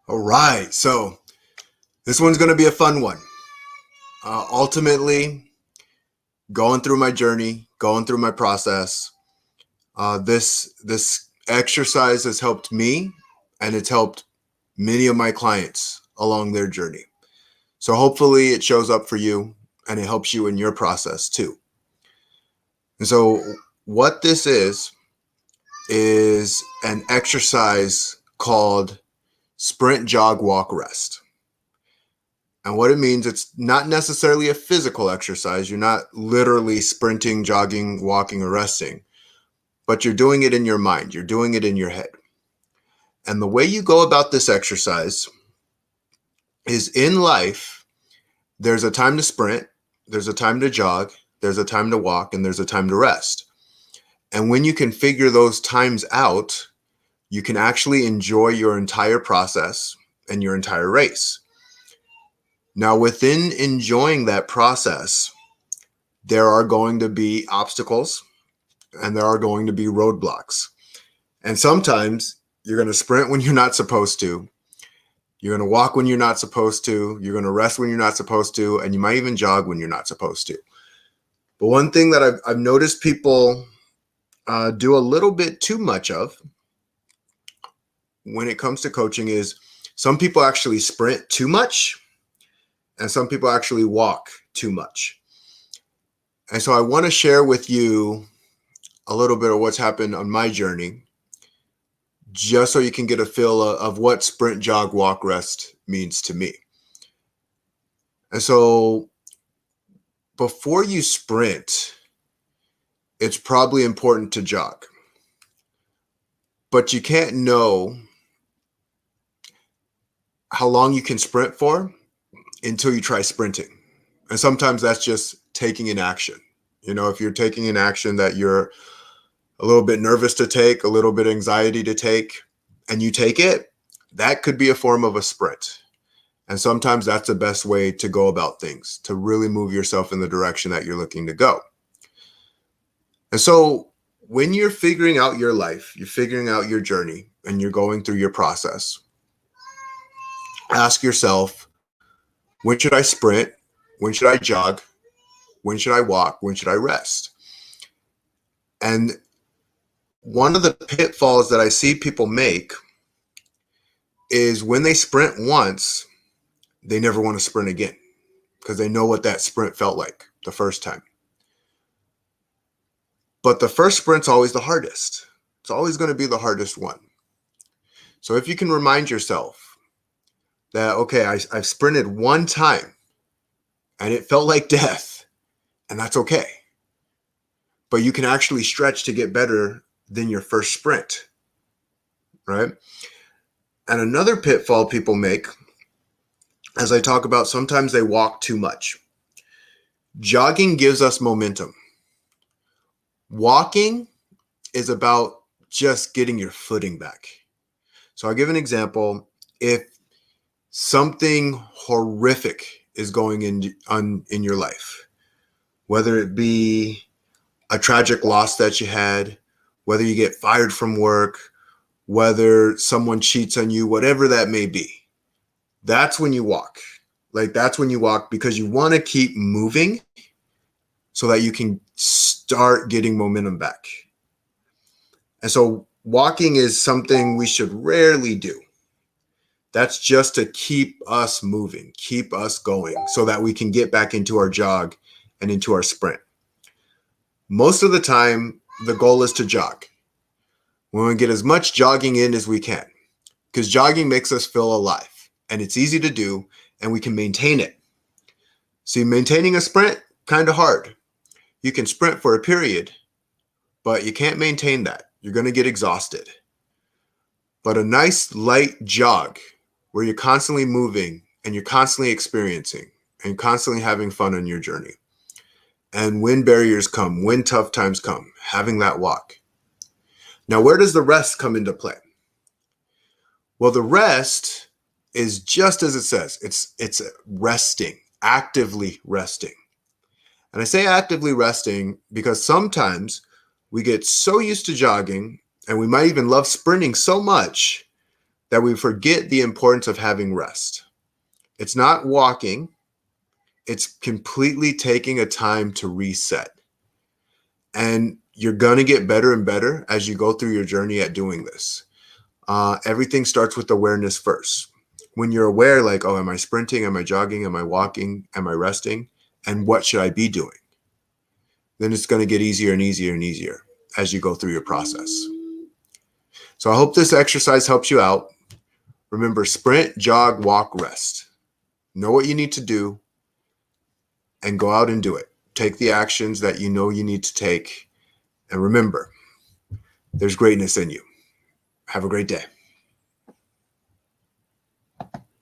All right, so this one's going to be a fun one. Ultimately, going through my journey, going through my process, this exercise has helped me, and it's helped many of my clients along their journey. So hopefully, it shows up for you, and it helps you in your process too. And so, what this is an exercise called sprint, jog, walk, rest. And what it means, it's not necessarily a physical exercise. You're not literally sprinting, jogging, walking, or resting, but you're doing it in your mind. You're doing it in your head. And the way you go about this exercise is in life, there's a time to sprint, there's a time to jog, there's a time to walk, and there's a time to rest. And when you can figure those times out, you can actually enjoy your entire process and your entire race. Now, within enjoying that process, there are going to be obstacles and there are going to be roadblocks. And sometimes you're going to sprint when you're not supposed to. You're going to walk when you're not supposed to. You're going to rest when you're not supposed to. And you might even jog when you're not supposed to. But one thing that I've noticed people do a little bit too much of when it comes to coaching is some people actually sprint too much. And some people actually walk too much. And so I want to share with you a little bit of what's happened on my journey, just so you can get a feel of what sprint, jog, walk, rest means to me. And so before you sprint, it's probably important to jog. But you can't know how long you can sprint for until you try sprinting. And sometimes that's just taking an action. You know, if you're taking an action that you're a little bit nervous to take, a little bit anxiety to take, and you take it, that could be a form of a sprint. And sometimes that's the best way to go about things, to really move yourself in the direction that you're looking to go. And so when you're figuring out your life, you're figuring out your journey, and you're going through your process, ask yourself, when should I sprint? When should I jog? When should I walk? When should I rest? And one of the pitfalls that I see people make is when they sprint once, they never want to sprint again because they know what that sprint felt like the first time. But the first sprint's always the hardest. It's always going to be the hardest one. So if you can remind yourself that, okay, I've sprinted one time and it felt like death, and that's okay. But you can actually stretch to get better than your first sprint, right? And another pitfall people make, as I talk about, sometimes they walk too much. Jogging gives us momentum. Walking is about just getting your footing back. So I'll give an example. If something horrific is going in your life, whether it be a tragic loss that you had, whether you get fired from work, whether someone cheats on you, whatever that may be, that's when you walk. Like, that's when you walk because you want to keep moving so that you can start getting momentum back. And so walking is something we should rarely do. That's just to keep us moving, keep us going so that we can get back into our jog and into our sprint. Most of the time, the goal is to jog. We want to get as much jogging in as we can because jogging makes us feel alive and it's easy to do and we can maintain it. See, maintaining a sprint, kind of hard. You can sprint for a period, but you can't maintain that. You're going to get exhausted. But a nice light jog where you're constantly moving and you're constantly experiencing and constantly having fun on your journey. And when barriers come, when tough times come, having that walk. Now, where does the rest come into play? Well, the rest is just as it says. It's resting, actively resting. And I say actively resting because sometimes we get so used to jogging and we might even love sprinting so much that we forget the importance of having rest. It's not walking, it's completely taking a time to reset. And you're going to get better and better as you go through your journey at doing this. Everything starts with awareness first. When you're aware, like, oh, am I sprinting? Am I jogging? Am I walking? Am I resting? And what should I be doing? Then it's going to get easier and easier and easier as you go through your process. So I hope this exercise helps you out. Remember, sprint, jog, walk, rest. Know what you need to do and go out and do it. Take the actions that you know you need to take. And remember, there's greatness in you. Have a great day.